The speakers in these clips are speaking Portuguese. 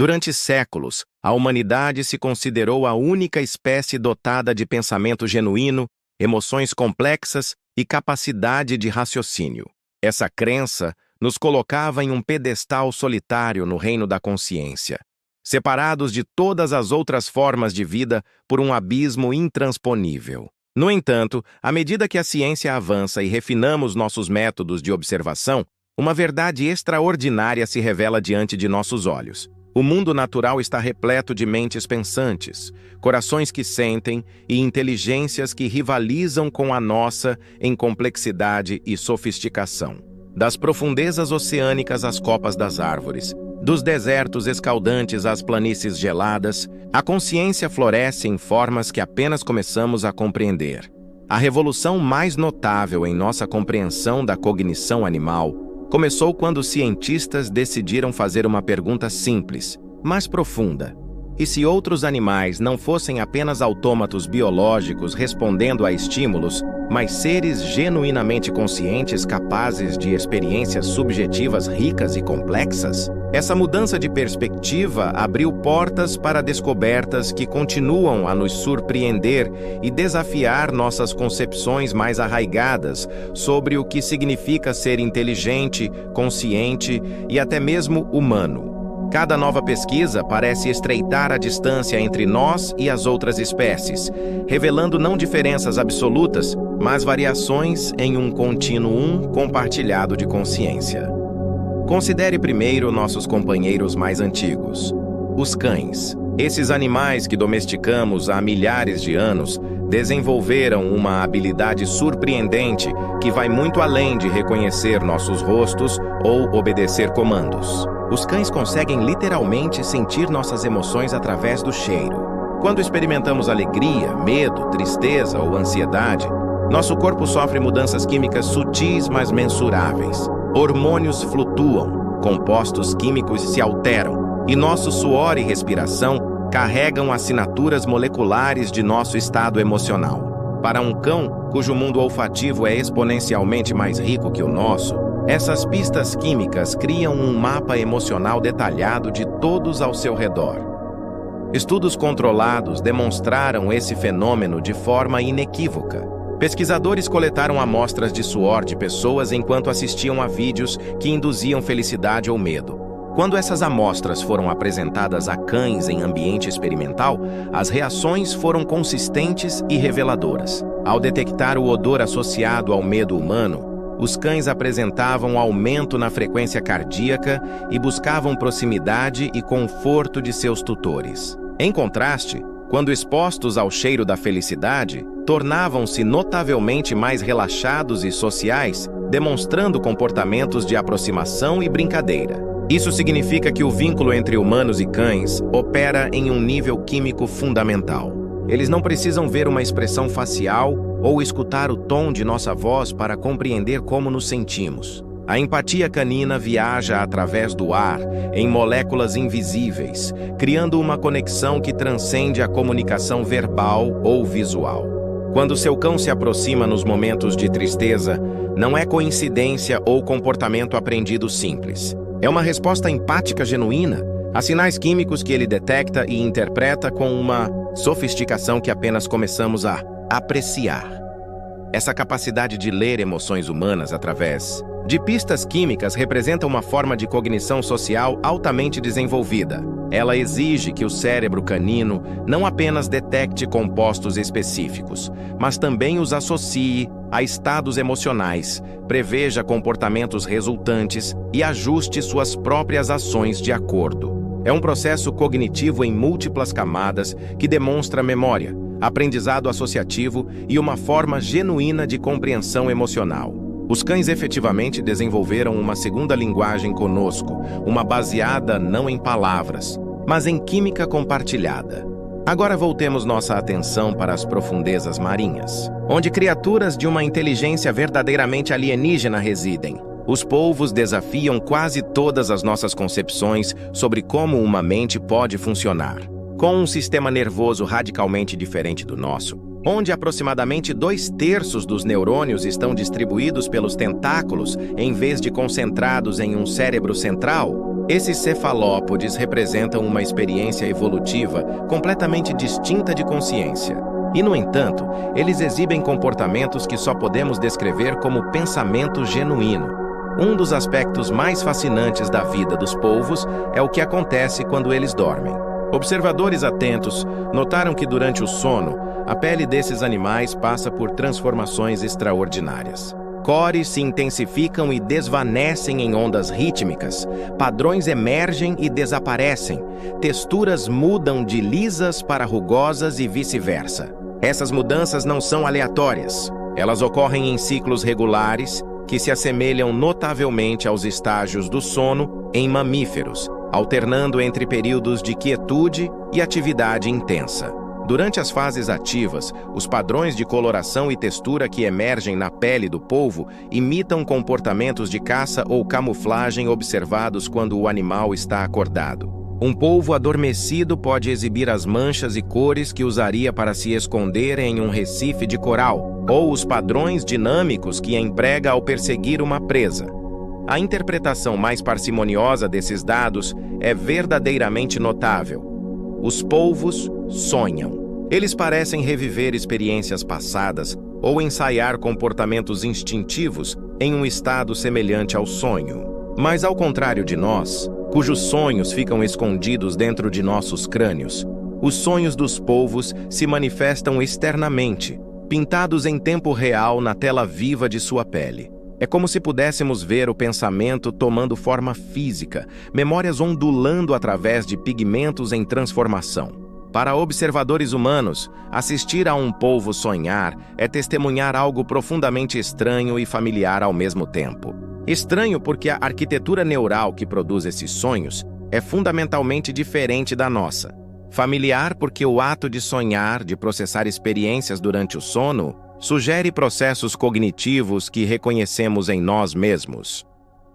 Durante séculos, a humanidade se considerou a única espécie dotada de pensamento genuíno, emoções complexas e capacidade de raciocínio. Essa crença nos colocava em um pedestal solitário no reino da consciência, separados de todas as outras formas de vida por um abismo intransponível. No entanto, à medida que a ciência avança e refinamos nossos métodos de observação, uma verdade extraordinária se revela diante de nossos olhos. O mundo natural está repleto de mentes pensantes, corações que sentem e inteligências que rivalizam com a nossa em complexidade e sofisticação. Das profundezas oceânicas às copas das árvores, dos desertos escaldantes às planícies geladas, a consciência floresce em formas que apenas começamos a compreender. A revolução mais notável em nossa compreensão da cognição animal começou quando os cientistas decidiram fazer uma pergunta simples, mas profunda. E se outros animais não fossem apenas autômatos biológicos respondendo a estímulos, mas seres genuinamente conscientes capazes de experiências subjetivas ricas e complexas? Essa mudança de perspectiva abriu portas para descobertas que continuam a nos surpreender e desafiar nossas concepções mais arraigadas sobre o que significa ser inteligente, consciente e até mesmo humano. Cada nova pesquisa parece estreitar a distância entre nós e as outras espécies, revelando não diferenças absolutas, mas variações em um contínuo compartilhado de consciência. Considere primeiro nossos companheiros mais antigos, os cães. Esses animais que domesticamos há milhares de anos desenvolveram uma habilidade surpreendente que vai muito além de reconhecer nossos rostos ou obedecer comandos. Os cães conseguem literalmente sentir nossas emoções através do cheiro. Quando experimentamos alegria, medo, tristeza ou ansiedade, nosso corpo sofre mudanças químicas sutis, mas mensuráveis. Hormônios flutuam, compostos químicos se alteram, e nosso suor e respiração carregam assinaturas moleculares de nosso estado emocional. Para um cão, cujo mundo olfativo é exponencialmente mais rico que o nosso, essas pistas químicas criam um mapa emocional detalhado de todos ao seu redor. Estudos controlados demonstraram esse fenômeno de forma inequívoca. Pesquisadores coletaram amostras de suor de pessoas enquanto assistiam a vídeos que induziam felicidade ou medo. Quando essas amostras foram apresentadas a cães em ambiente experimental, as reações foram consistentes e reveladoras. Ao detectar o odor associado ao medo humano, os cães apresentavam aumento na frequência cardíaca e buscavam proximidade e conforto de seus tutores. Em contraste, quando expostos ao cheiro da felicidade, tornavam-se notavelmente mais relaxados e sociais, demonstrando comportamentos de aproximação e brincadeira. Isso significa que o vínculo entre humanos e cães opera em um nível químico fundamental. Eles não precisam ver uma expressão facial ou escutar o tom de nossa voz para compreender como nos sentimos. A empatia canina viaja através do ar, em moléculas invisíveis, criando uma conexão que transcende a comunicação verbal ou visual. Quando seu cão se aproxima nos momentos de tristeza, não é coincidência ou comportamento aprendido simples. É uma resposta empática genuína a sinais químicos que ele detecta e interpreta com uma sofisticação que apenas começamos a apreciar. Essa capacidade de ler emoções humanas através de pistas químicas representa uma forma de cognição social altamente desenvolvida. Ela exige que o cérebro canino não apenas detecte compostos específicos, mas também os associe a estados emocionais, preveja comportamentos resultantes e ajuste suas próprias ações de acordo. É um processo cognitivo em múltiplas camadas que demonstra memória, aprendizado associativo e uma forma genuína de compreensão emocional. Os cães efetivamente desenvolveram uma segunda linguagem conosco, uma baseada não em palavras, mas em química compartilhada. Agora voltemos nossa atenção para as profundezas marinhas, onde criaturas de uma inteligência verdadeiramente alienígena residem. Os polvos desafiam quase todas as nossas concepções sobre como uma mente pode funcionar. Com um sistema nervoso radicalmente diferente do nosso, onde aproximadamente 2/3 dos neurônios estão distribuídos pelos tentáculos em vez de concentrados em um cérebro central, Esses cefalópodes representam uma experiência evolutiva completamente distinta de consciência. E, no entanto, eles exibem comportamentos que só podemos descrever como pensamento genuíno. Um dos aspectos mais fascinantes da vida dos polvos é o que acontece quando eles dormem. Observadores atentos notaram que durante o sono, a pele desses animais passa por transformações extraordinárias. Cores se intensificam e desvanecem em ondas rítmicas, padrões emergem e desaparecem, texturas mudam de lisas para rugosas e vice-versa. Essas mudanças não são aleatórias, elas ocorrem em ciclos regulares que se assemelham notavelmente aos estágios do sono em mamíferos, alternando entre períodos de quietude e atividade intensa. Durante as fases ativas, os padrões de coloração e textura que emergem na pele do polvo imitam comportamentos de caça ou camuflagem observados quando o animal está acordado. Um polvo adormecido pode exibir as manchas e cores que usaria para se esconder em um recife de coral, ou os padrões dinâmicos que emprega ao perseguir uma presa. A interpretação mais parcimoniosa desses dados é verdadeiramente notável. Os polvos sonham. Eles parecem reviver experiências passadas ou ensaiar comportamentos instintivos em um estado semelhante ao sonho. Mas, ao contrário de nós, cujos sonhos ficam escondidos dentro de nossos crânios, os sonhos dos polvos se manifestam externamente, pintados em tempo real na tela viva de sua pele. É como se pudéssemos ver o pensamento tomando forma física, memórias ondulando através de pigmentos em transformação. Para observadores humanos, assistir a um polvo sonhar é testemunhar algo profundamente estranho e familiar ao mesmo tempo. Estranho porque a arquitetura neural que produz esses sonhos é fundamentalmente diferente da nossa. Familiar porque o ato de sonhar, de processar experiências durante o sono, sugere processos cognitivos que reconhecemos em nós mesmos.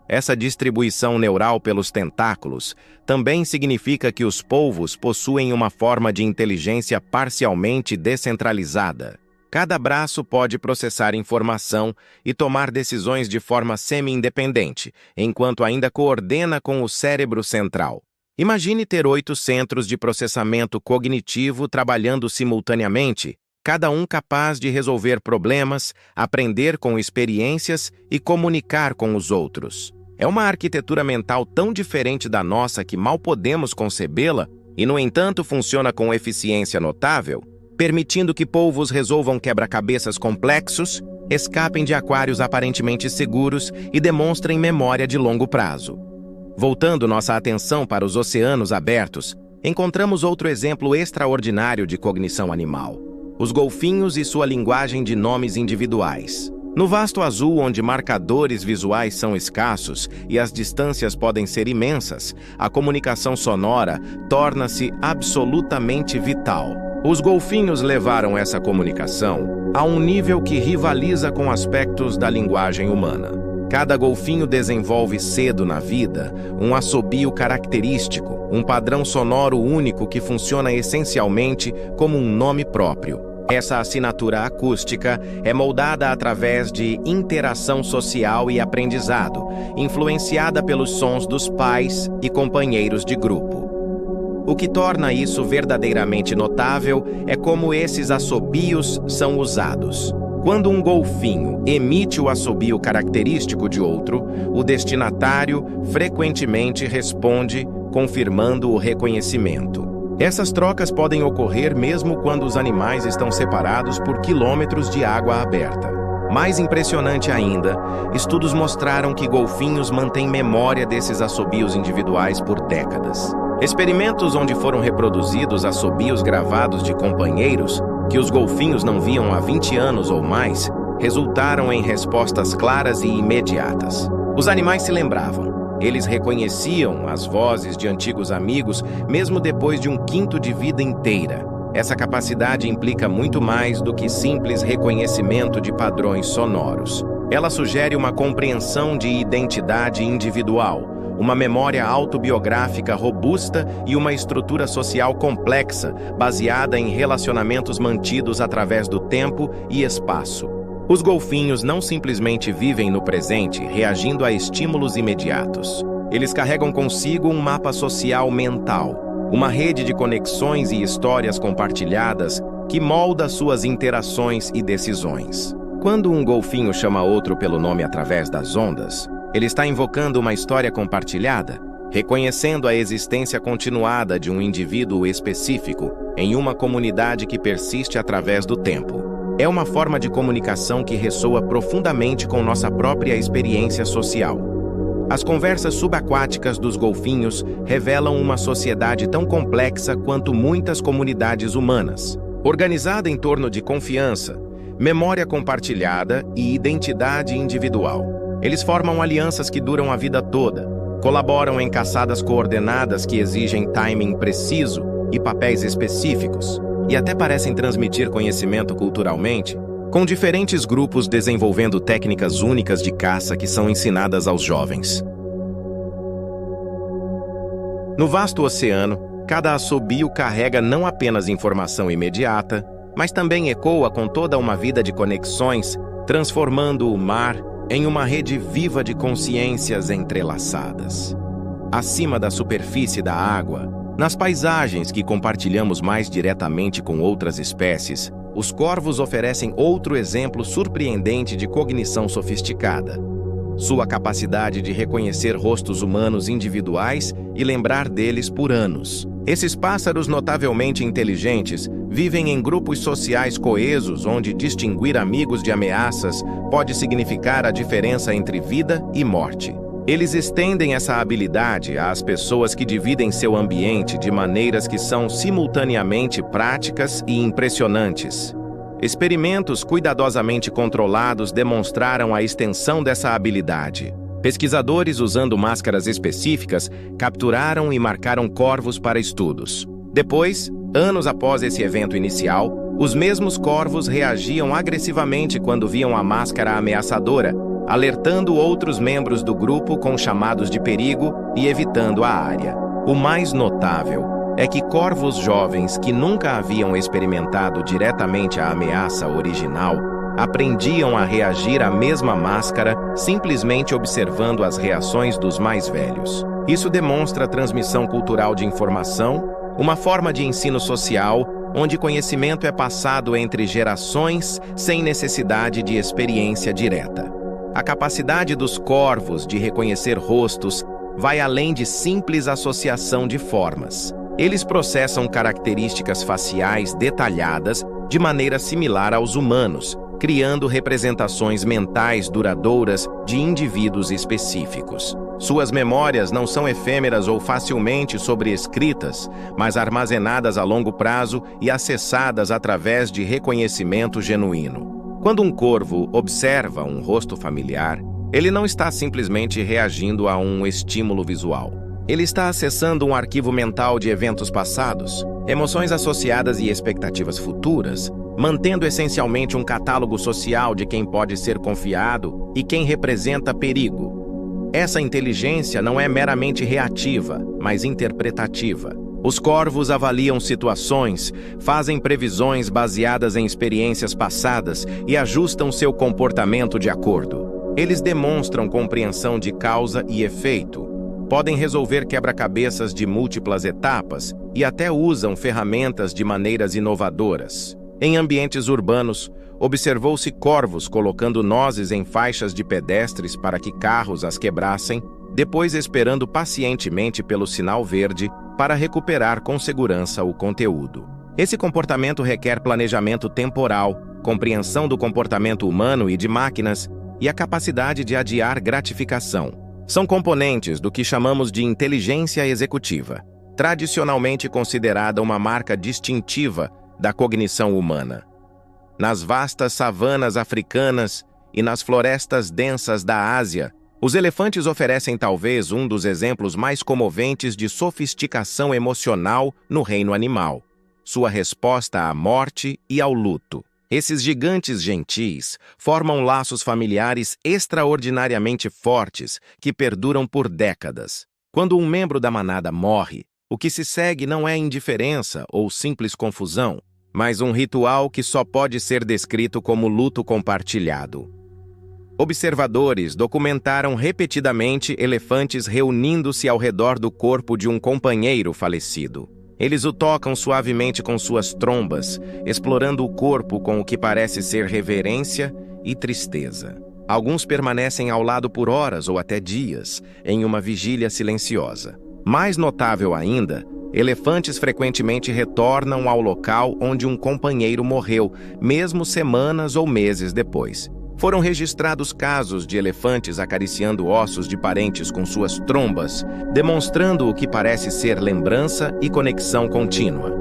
Essa distribuição neural pelos tentáculos também significa que os polvos possuem uma forma de inteligência parcialmente descentralizada. Cada braço pode processar informação e tomar decisões de forma semi-independente, enquanto ainda coordena com o cérebro central. Imagine ter 8 centros de processamento cognitivo trabalhando simultaneamente, cada um capaz de resolver problemas, aprender com experiências e comunicar com os outros. É uma arquitetura mental tão diferente da nossa que mal podemos concebê-la e, no entanto, funciona com eficiência notável, permitindo que polvos resolvam quebra-cabeças complexos, escapem de aquários aparentemente seguros e demonstrem memória de longo prazo. Voltando nossa atenção para os oceanos abertos, encontramos outro exemplo extraordinário de cognição animal: os golfinhos e sua linguagem de nomes individuais. No vasto azul, onde marcadores visuais são escassos e as distâncias podem ser imensas, a comunicação sonora torna-se absolutamente vital. Os golfinhos levaram essa comunicação a um nível que rivaliza com aspectos da linguagem humana. Cada golfinho desenvolve cedo na vida um assobio característico, um padrão sonoro único que funciona essencialmente como um nome próprio. Essa assinatura acústica é moldada através de interação social e aprendizado, influenciada pelos sons dos pais e companheiros de grupo. O que torna isso verdadeiramente notável é como esses assobios são usados. Quando um golfinho emite o assobio característico de outro, o destinatário frequentemente responde, confirmando o reconhecimento. Essas trocas podem ocorrer mesmo quando os animais estão separados por quilômetros de água aberta. Mais impressionante ainda, estudos mostraram que golfinhos mantêm memória desses assobios individuais por décadas. Experimentos onde foram reproduzidos assobios gravados de companheiros que os golfinhos não viam há 20 anos ou mais resultaram em respostas claras e imediatas. Os animais se lembravam. Eles reconheciam as vozes de antigos amigos mesmo depois de um quinto de vida inteira. Essa capacidade implica muito mais do que simples reconhecimento de padrões sonoros. Ela sugere uma compreensão de identidade individual, uma memória autobiográfica robusta e uma estrutura social complexa, baseada em relacionamentos mantidos através do tempo e espaço. Os golfinhos não simplesmente vivem no presente, reagindo a estímulos imediatos. Eles carregam consigo um mapa social mental, uma rede de conexões e histórias compartilhadas que molda suas interações e decisões. Quando um golfinho chama outro pelo nome através das ondas, ele está invocando uma história compartilhada, reconhecendo a existência continuada de um indivíduo específico em uma comunidade que persiste através do tempo. É uma forma de comunicação que ressoa profundamente com nossa própria experiência social. As conversas subaquáticas dos golfinhos revelam uma sociedade tão complexa quanto muitas comunidades humanas, organizada em torno de confiança, memória compartilhada e identidade individual. Eles formam alianças que duram a vida toda, colaboram em caçadas coordenadas que exigem timing preciso e papéis específicos, e até parecem transmitir conhecimento culturalmente, com diferentes grupos desenvolvendo técnicas únicas de caça que são ensinadas aos jovens. No vasto oceano, cada assobio carrega não apenas informação imediata, mas também ecoa com toda uma vida de conexões, transformando o mar em uma rede viva de consciências entrelaçadas. Acima da superfície da água, nas paisagens que compartilhamos mais diretamente com outras espécies, os corvos oferecem outro exemplo surpreendente de cognição sofisticada. Sua capacidade de reconhecer rostos humanos individuais e lembrar deles por anos. Esses pássaros notavelmente inteligentes vivem em grupos sociais coesos onde distinguir amigos de ameaças pode significar a diferença entre vida e morte. Eles estendem essa habilidade às pessoas que dividem seu ambiente de maneiras que são simultaneamente práticas e impressionantes. Experimentos cuidadosamente controlados demonstraram a extensão dessa habilidade. Pesquisadores usando máscaras específicas capturaram e marcaram corvos para estudos. Depois, anos após esse evento inicial, os mesmos corvos reagiam agressivamente quando viam a máscara ameaçadora, alertando outros membros do grupo com chamados de perigo e evitando a área. O mais notável é que corvos jovens que nunca haviam experimentado diretamente a ameaça original aprendiam a reagir à mesma máscara simplesmente observando as reações dos mais velhos. Isso demonstra a transmissão cultural de informação, uma forma de ensino social onde conhecimento é passado entre gerações sem necessidade de experiência direta. A capacidade dos corvos de reconhecer rostos vai além de simples associação de formas. Eles processam características faciais detalhadas de maneira similar aos humanos, criando representações mentais duradouras de indivíduos específicos. Suas memórias não são efêmeras ou facilmente sobreescritas, mas armazenadas a longo prazo e acessadas através de reconhecimento genuíno. Quando um corvo observa um rosto familiar, ele não está simplesmente reagindo a um estímulo visual. Ele está acessando um arquivo mental de eventos passados, emoções associadas e expectativas futuras, mantendo essencialmente um catálogo social de quem pode ser confiado e quem representa perigo. Essa inteligência não é meramente reativa, mas interpretativa. Os corvos avaliam situações, fazem previsões baseadas em experiências passadas e ajustam seu comportamento de acordo. Eles demonstram compreensão de causa e efeito, podem resolver quebra-cabeças de múltiplas etapas e até usam ferramentas de maneiras inovadoras. Em ambientes urbanos, observou-se corvos colocando nozes em faixas de pedestres para que carros as quebrassem, depois esperando pacientemente pelo sinal verde para recuperar com segurança o conteúdo. Esse comportamento requer planejamento temporal, compreensão do comportamento humano e de máquinas e a capacidade de adiar gratificação. São componentes do que chamamos de inteligência executiva, tradicionalmente considerada uma marca distintiva da cognição humana. Nas vastas savanas africanas e nas florestas densas da Ásia, os elefantes oferecem talvez um dos exemplos mais comoventes de sofisticação emocional no reino animal, sua resposta à morte e ao luto. Esses gigantes gentis formam laços familiares extraordinariamente fortes que perduram por décadas. Quando um membro da manada morre, o que se segue não é indiferença ou simples confusão, mas um ritual que só pode ser descrito como luto compartilhado. Observadores documentaram repetidamente elefantes reunindo-se ao redor do corpo de um companheiro falecido. Eles o tocam suavemente com suas trombas, explorando o corpo com o que parece ser reverência e tristeza. Alguns permanecem ao lado por horas ou até dias, em uma vigília silenciosa. Mais notável ainda, elefantes frequentemente retornam ao local onde um companheiro morreu, mesmo semanas ou meses depois. Foram registrados casos de elefantes acariciando ossos de parentes com suas trombas, demonstrando o que parece ser lembrança e conexão contínua.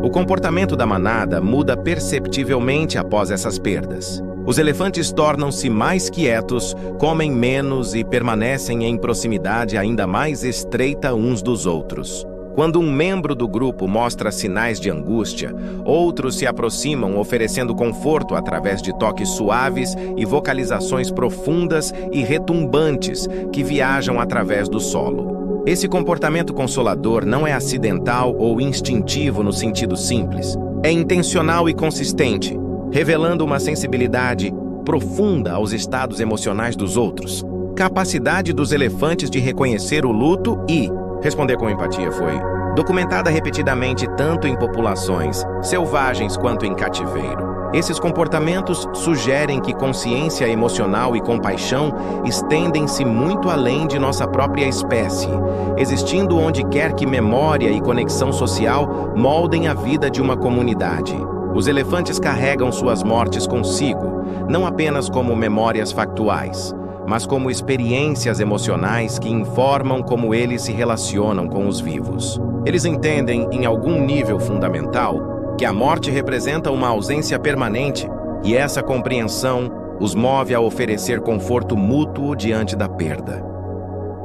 O comportamento da manada muda perceptivelmente após essas perdas. Os elefantes tornam-se mais quietos, comem menos e permanecem em proximidade ainda mais estreita uns dos outros. Quando um membro do grupo mostra sinais de angústia, outros se aproximam oferecendo conforto através de toques suaves e vocalizações profundas e retumbantes que viajam através do solo. Esse comportamento consolador não é acidental ou instintivo no sentido simples. É intencional e consistente, revelando uma sensibilidade profunda aos estados emocionais dos outros. Capacidade dos elefantes de reconhecer o luto e responder com empatia foi documentada repetidamente tanto em populações selvagens quanto em cativeiro. Esses comportamentos sugerem que consciência emocional e compaixão estendem-se muito além de nossa própria espécie, existindo onde quer que memória e conexão social moldem a vida de uma comunidade. Os elefantes carregam suas mortes consigo, não apenas como memórias factuais, mas como experiências emocionais que informam como eles se relacionam com os vivos. Eles entendem, em algum nível fundamental, que a morte representa uma ausência permanente, e essa compreensão os move a oferecer conforto mútuo diante da perda.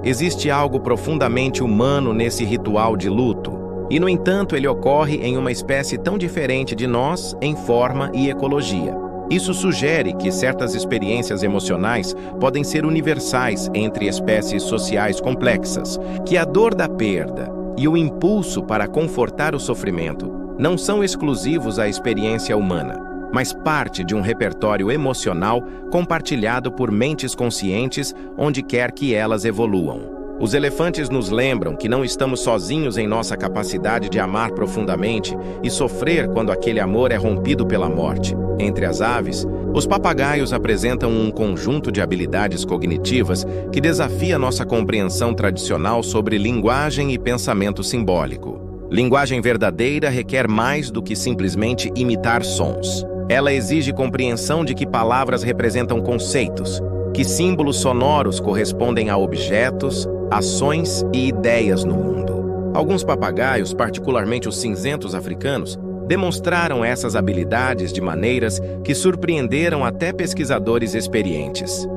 Existe algo profundamente humano nesse ritual de luto, e, no entanto, ele ocorre em uma espécie tão diferente de nós em forma e ecologia. Isso sugere que certas experiências emocionais podem ser universais entre espécies sociais complexas, que a dor da perda e o impulso para confortar o sofrimento não são exclusivos à experiência humana, mas parte de um repertório emocional compartilhado por mentes conscientes onde quer que elas evoluam. Os elefantes nos lembram que não estamos sozinhos em nossa capacidade de amar profundamente e sofrer quando aquele amor é rompido pela morte. Entre as aves, os papagaios apresentam um conjunto de habilidades cognitivas que desafia nossa compreensão tradicional sobre linguagem e pensamento simbólico. Linguagem verdadeira requer mais do que simplesmente imitar sons. Ela exige compreensão de que palavras representam conceitos, que símbolos sonoros correspondem a objetos, ações e ideias no mundo. Alguns papagaios, particularmente os cinzentos africanos, demonstraram essas habilidades de maneiras que surpreenderam até pesquisadores experientes.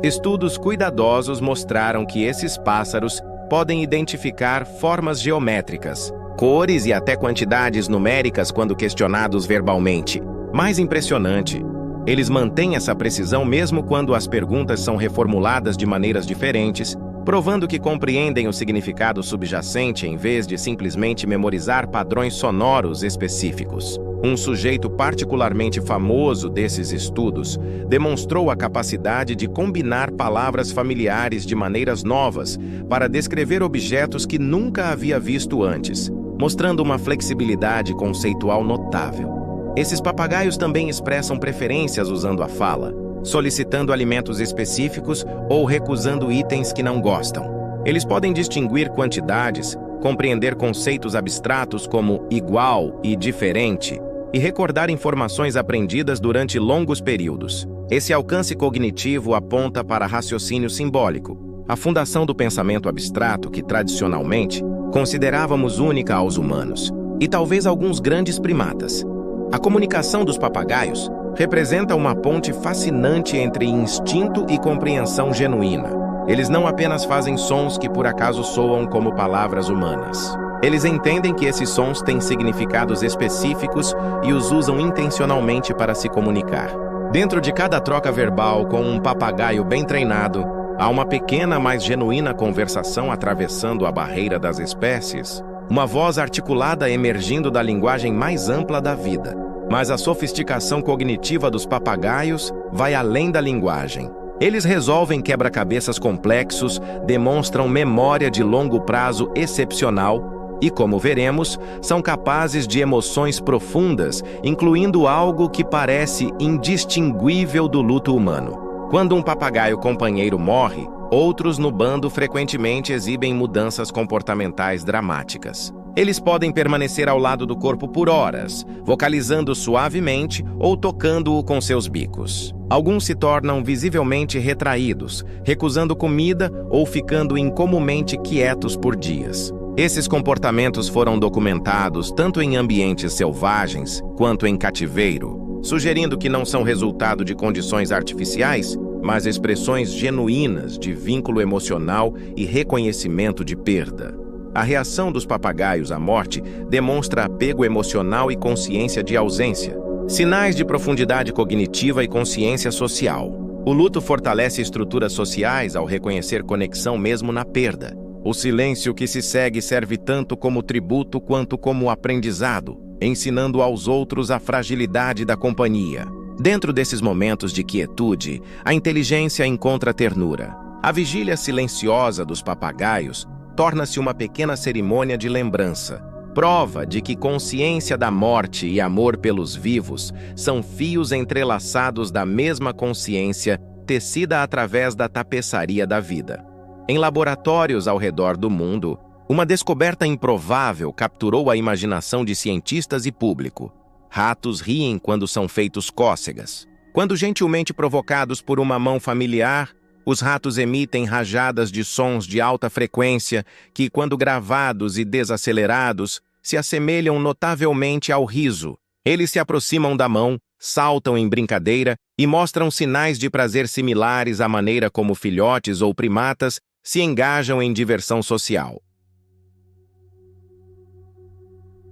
Estudos cuidadosos mostraram que esses pássaros podem identificar formas geométricas, cores e até quantidades numéricas quando questionados verbalmente. Mais impressionante, eles mantêm essa precisão mesmo quando as perguntas são reformuladas de maneiras diferentes, provando que compreendem o significado subjacente em vez de simplesmente memorizar padrões sonoros específicos. Um sujeito particularmente famoso desses estudos demonstrou a capacidade de combinar palavras familiares de maneiras novas para descrever objetos que nunca havia visto antes, mostrando uma flexibilidade conceitual notável. Esses papagaios também expressam preferências usando a fala, solicitando alimentos específicos ou recusando itens que não gostam. Eles podem distinguir quantidades, compreender conceitos abstratos como igual e diferente, e recordar informações aprendidas durante longos períodos. Esse alcance cognitivo aponta para raciocínio simbólico, a fundação do pensamento abstrato que, tradicionalmente, considerávamos única aos humanos, e talvez alguns grandes primatas. A comunicação dos papagaios representa uma ponte fascinante entre instinto e compreensão genuína. Eles não apenas fazem sons que por acaso soam como palavras humanas. Eles entendem que esses sons têm significados específicos e os usam intencionalmente para se comunicar. Dentro de cada troca verbal com um papagaio bem treinado, há uma pequena, mas genuína conversação atravessando a barreira das espécies, uma voz articulada emergindo da linguagem mais ampla da vida. Mas a sofisticação cognitiva dos papagaios vai além da linguagem. Eles resolvem quebra-cabeças complexos, demonstram memória de longo prazo excepcional e, como veremos, são capazes de emoções profundas, incluindo algo que parece indistinguível do luto humano. Quando um papagaio companheiro morre, outros no bando frequentemente exibem mudanças comportamentais dramáticas. Eles podem permanecer ao lado do corpo por horas, vocalizando suavemente ou tocando-o com seus bicos. Alguns se tornam visivelmente retraídos, recusando comida ou ficando incomumente quietos por dias. Esses comportamentos foram documentados tanto em ambientes selvagens quanto em cativeiro, sugerindo que não são resultado de condições artificiais, mas expressões genuínas de vínculo emocional e reconhecimento de perda. A reação dos papagaios à morte demonstra apego emocional e consciência de ausência, sinais de profundidade cognitiva e consciência social. O luto fortalece estruturas sociais ao reconhecer conexão mesmo na perda. O silêncio que se segue serve tanto como tributo quanto como aprendizado, ensinando aos outros a fragilidade da companhia. Dentro desses momentos de quietude, a inteligência encontra ternura. A vigília silenciosa dos papagaios torna-se uma pequena cerimônia de lembrança, prova de que consciência da morte e amor pelos vivos são fios entrelaçados da mesma consciência tecida através da tapeçaria da vida. Em laboratórios ao redor do mundo, uma descoberta improvável capturou a imaginação de cientistas e público. Ratos riem quando são feitos cócegas. Quando gentilmente provocados por uma mão familiar, os ratos emitem rajadas de sons de alta frequência que, quando gravados e desacelerados, se assemelham notavelmente ao riso. Eles se aproximam da mão, saltam em brincadeira e mostram sinais de prazer similares à maneira como filhotes ou primatas se engajam em diversão social.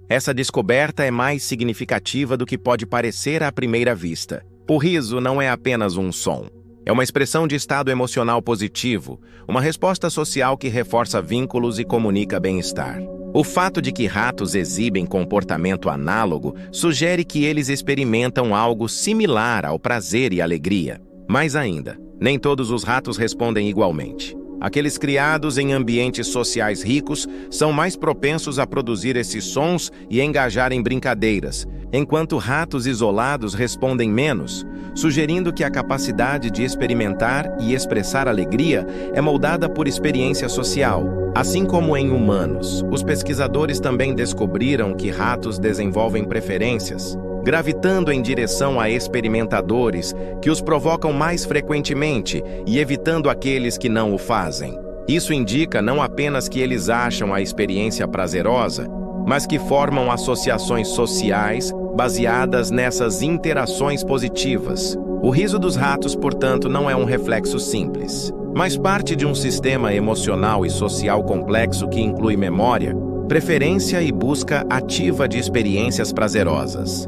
Essa descoberta é mais significativa do que pode parecer à primeira vista. O riso não é apenas um som. É uma expressão de estado emocional positivo, uma resposta social que reforça vínculos e comunica bem-estar. O fato de que ratos exibem comportamento análogo sugere que eles experimentam algo similar ao prazer e alegria. Mais ainda, nem todos os ratos respondem igualmente. Aqueles criados em ambientes sociais ricos são mais propensos a produzir esses sons e engajar em brincadeiras, enquanto ratos isolados respondem menos, sugerindo que a capacidade de experimentar e expressar alegria é moldada por experiência social. Assim como em humanos, os pesquisadores também descobriram que ratos desenvolvem preferências, gravitando em direção a experimentadores que os provocam mais frequentemente e evitando aqueles que não o fazem. Isso indica não apenas que eles acham a experiência prazerosa, mas que formam associações sociais baseadas nessas interações positivas. O riso dos ratos, portanto, não é um reflexo simples, mas parte de um sistema emocional e social complexo que inclui memória, preferência e busca ativa de experiências prazerosas.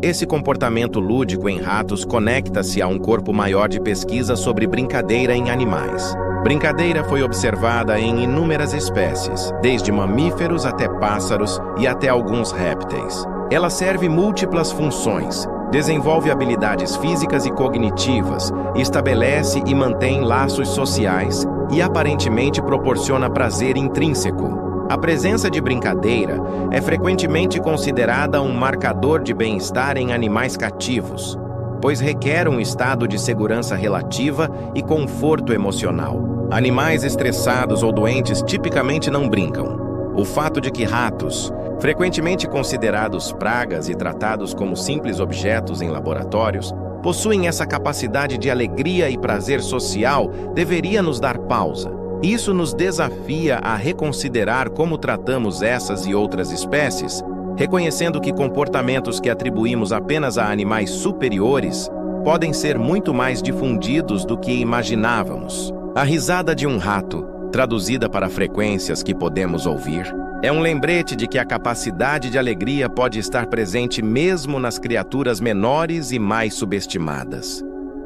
Esse comportamento lúdico em ratos conecta-se a um corpo maior de pesquisa sobre brincadeira em animais. Brincadeira foi observada em inúmeras espécies, desde mamíferos até pássaros e até alguns répteis. Ela serve múltiplas funções, desenvolve habilidades físicas e cognitivas, estabelece e mantém laços sociais e aparentemente proporciona prazer intrínseco. A presença de brincadeira é frequentemente considerada um marcador de bem-estar em animais cativos, pois requer um estado de segurança relativa e conforto emocional. Animais estressados ou doentes tipicamente não brincam. O fato de que ratos, frequentemente considerados pragas e tratados como simples objetos em laboratórios, possuem essa capacidade de alegria e prazer social deveria nos dar pausa. Isso nos desafia a reconsiderar como tratamos essas e outras espécies, reconhecendo que comportamentos que atribuímos apenas a animais superiores podem ser muito mais difundidos do que imaginávamos. A risada de um rato, traduzida para frequências que podemos ouvir, é um lembrete de que a capacidade de alegria pode estar presente mesmo nas criaturas menores e mais subestimadas.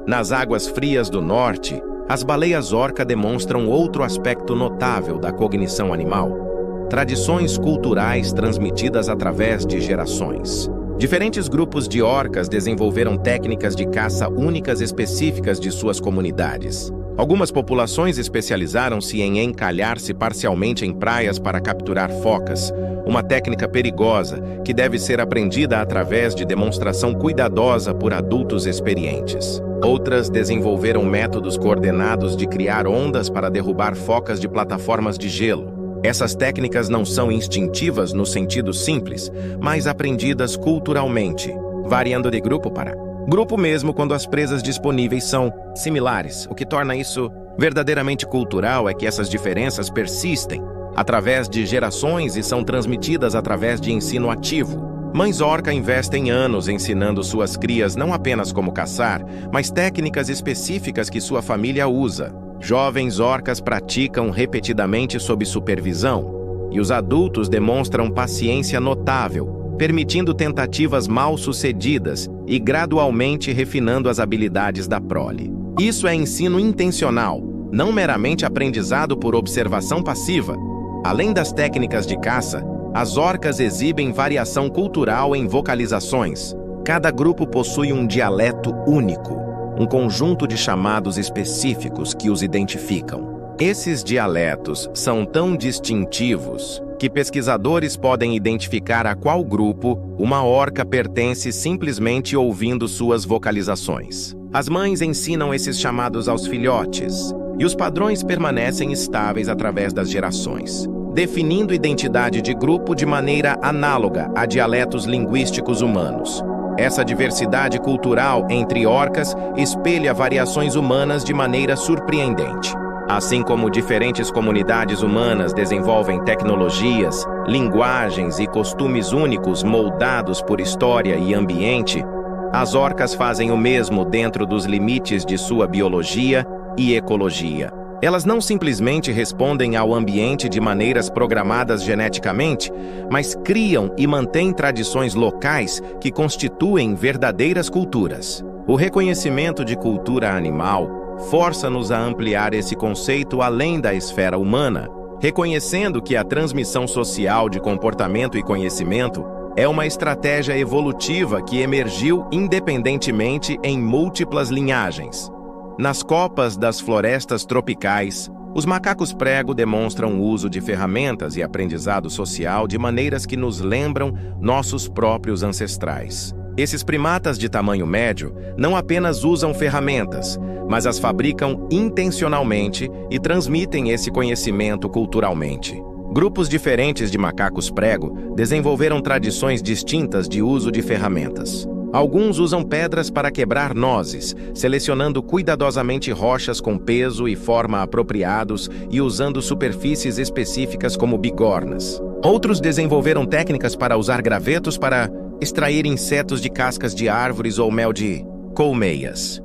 Nas águas frias do norte, as baleias orca demonstram outro aspecto notável da cognição animal: tradições culturais transmitidas através de gerações. Diferentes grupos de orcas desenvolveram técnicas de caça únicas específicas de suas comunidades. Algumas populações especializaram-se em encalhar-se parcialmente em praias para capturar focas, uma técnica perigosa que deve ser aprendida através de demonstração cuidadosa por adultos experientes. Outras desenvolveram métodos coordenados de criar ondas para derrubar focas de plataformas de gelo. Essas técnicas não são instintivas no sentido simples, mas aprendidas culturalmente, variando de grupo para grupo mesmo quando as presas disponíveis são similares. O que torna isso verdadeiramente cultural é que essas diferenças persistem através de gerações e são transmitidas através de ensino ativo. Mães orca investem anos ensinando suas crias não apenas como caçar, mas técnicas específicas que sua família usa. Jovens orcas praticam repetidamente sob supervisão, e os adultos demonstram paciência notável, permitindo tentativas mal-sucedidas e gradualmente refinando as habilidades da prole. Isso é ensino intencional, não meramente aprendizado por observação passiva. Além das técnicas de caça, as orcas exibem variação cultural em vocalizações. Cada grupo possui um dialeto único, um conjunto de chamados específicos que os identificam. Esses dialetos são tão distintivos que pesquisadores podem identificar a qual grupo uma orca pertence simplesmente ouvindo suas vocalizações. As mães ensinam esses chamados aos filhotes, e os padrões permanecem estáveis através das gerações, definindo identidade de grupo de maneira análoga a dialetos linguísticos humanos. Essa diversidade cultural entre orcas espelha variações humanas de maneira surpreendente. Assim como diferentes comunidades humanas desenvolvem tecnologias, linguagens e costumes únicos moldados por história e ambiente, as orcas fazem o mesmo dentro dos limites de sua biologia e ecologia. Elas não simplesmente respondem ao ambiente de maneiras programadas geneticamente, mas criam e mantêm tradições locais que constituem verdadeiras culturas. O reconhecimento de cultura animal força-nos a ampliar esse conceito além da esfera humana, reconhecendo que a transmissão social de comportamento e conhecimento é uma estratégia evolutiva que emergiu independentemente em múltiplas linhagens. Nas copas das florestas tropicais, os macacos prego demonstram o uso de ferramentas e aprendizado social de maneiras que nos lembram nossos próprios ancestrais. Esses primatas de tamanho médio não apenas usam ferramentas, mas as fabricam intencionalmente e transmitem esse conhecimento culturalmente. Grupos diferentes de macacos prego desenvolveram tradições distintas de uso de ferramentas. Alguns usam pedras para quebrar nozes, selecionando cuidadosamente rochas com peso e forma apropriados e usando superfícies específicas como bigornas. Outros desenvolveram técnicas para usar gravetos para extrair insetos de cascas de árvores ou mel de colmeias.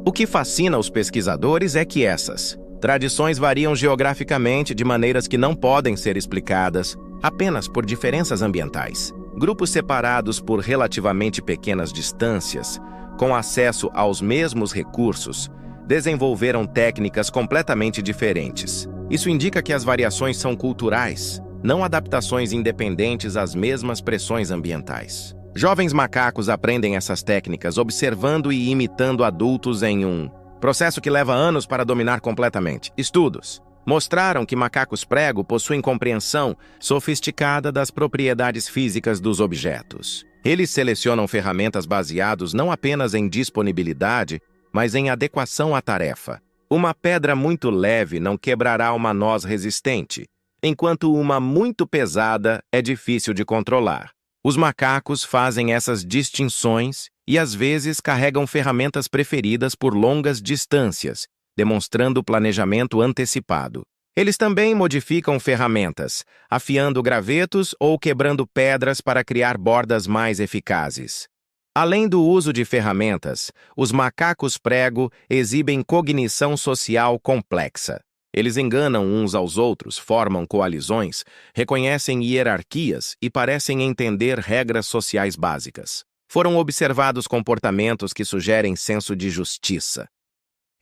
O que fascina os pesquisadores é que essas tradições variam geograficamente de maneiras que não podem ser explicadas apenas por diferenças ambientais. Grupos separados por relativamente pequenas distâncias, com acesso aos mesmos recursos, desenvolveram técnicas completamente diferentes. Isso indica que as variações são culturais, não adaptações independentes às mesmas pressões ambientais. Jovens macacos aprendem essas técnicas observando e imitando adultos em um processo que leva anos para dominar completamente. Estudos mostraram que macacos prego possuem compreensão sofisticada das propriedades físicas dos objetos. Eles selecionam ferramentas baseadas não apenas em disponibilidade, mas em adequação à tarefa. Uma pedra muito leve não quebrará uma noz resistente, enquanto uma muito pesada é difícil de controlar. Os macacos fazem essas distinções e às vezes carregam ferramentas preferidas por longas distâncias, demonstrando planejamento antecipado. Eles também modificam ferramentas, afiando gravetos ou quebrando pedras para criar bordas mais eficazes. Além do uso de ferramentas, os macacos prego exibem cognição social complexa. Eles enganam uns aos outros, formam coalizões, reconhecem hierarquias e parecem entender regras sociais básicas. Foram observados comportamentos que sugerem senso de justiça.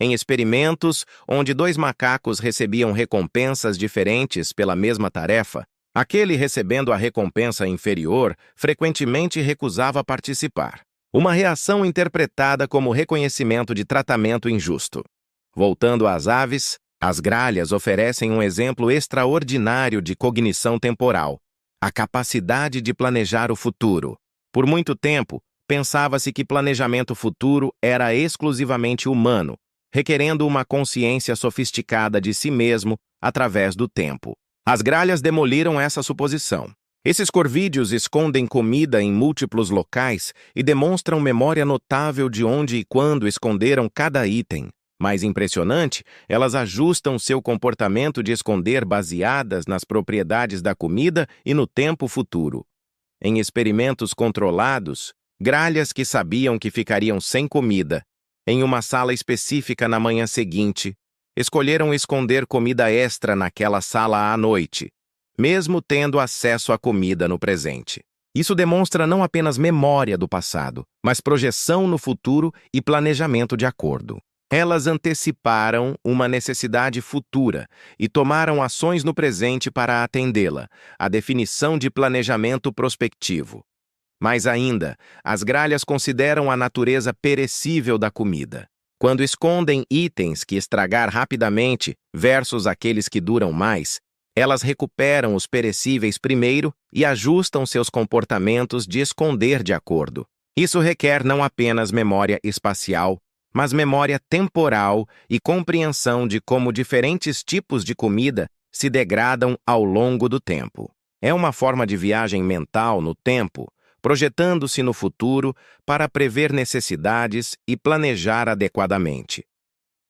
Em experimentos onde 2 macacos recebiam recompensas diferentes pela mesma tarefa, Aquele recebendo a recompensa inferior frequentemente recusava participar. Uma reação interpretada como reconhecimento de tratamento injusto. Voltando às aves, as gralhas oferecem um exemplo extraordinário de cognição temporal, a capacidade de planejar o futuro. Por muito tempo, pensava-se que planejamento futuro era exclusivamente humano, requerendo uma consciência sofisticada de si mesmo através do tempo. As gralhas demoliram essa suposição. Esses corvídeos escondem comida em múltiplos locais e demonstram memória notável de onde e quando esconderam cada item. Mais impressionante, elas ajustam seu comportamento de esconder baseadas nas propriedades da comida e no tempo futuro. Em experimentos controlados, gralhas que sabiam que ficariam sem comida, em uma sala específica na manhã seguinte, escolheram esconder comida extra naquela sala à noite, mesmo tendo acesso à comida no presente. Isso demonstra não apenas memória do passado, mas projeção no futuro e planejamento de acordo. Elas anteciparam uma necessidade futura e tomaram ações no presente para atendê-la, a definição de planejamento prospectivo. Mais ainda, as gralhas consideram a natureza perecível da comida. Quando escondem itens que estragar rapidamente versus aqueles que duram mais, elas recuperam os perecíveis primeiro e ajustam seus comportamentos de esconder de acordo. Isso requer não apenas memória espacial, mas memória temporal e compreensão de como diferentes tipos de comida se degradam ao longo do tempo. É uma forma de viagem mental no tempo, projetando-se no futuro para prever necessidades e planejar adequadamente.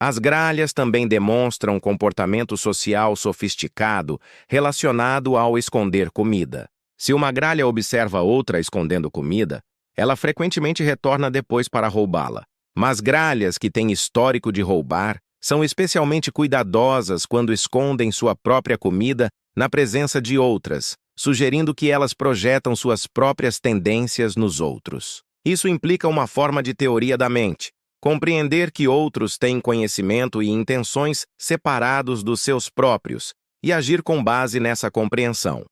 As gralhas também demonstram comportamento social sofisticado relacionado ao esconder comida. Se uma gralha observa outra escondendo comida, ela frequentemente retorna depois para roubá-la. Mas gralhas que têm histórico de roubar são especialmente cuidadosas quando escondem sua própria comida na presença de outras, sugerindo que elas projetam suas próprias tendências nos outros. Isso implica uma forma de teoria da mente, compreender que outros têm conhecimento e intenções separados dos seus próprios e agir com base nessa compreensão.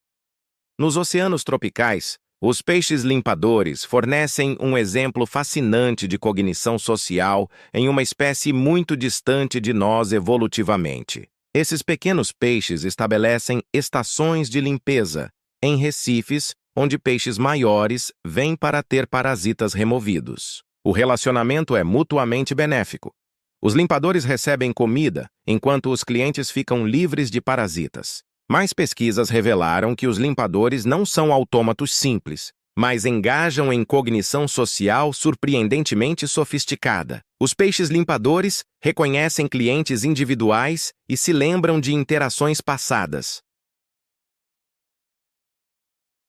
Nos oceanos tropicais, os peixes limpadores fornecem um exemplo fascinante de cognição social em uma espécie muito distante de nós evolutivamente. Esses pequenos peixes estabelecem estações de limpeza em recifes onde peixes maiores vêm para ter parasitas removidos. O relacionamento é mutuamente benéfico. Os limpadores recebem comida, enquanto os clientes ficam livres de parasitas. Mais pesquisas revelaram que os limpadores não são autômatos simples, mas engajam em cognição social surpreendentemente sofisticada. Os peixes limpadores reconhecem clientes individuais e se lembram de interações passadas.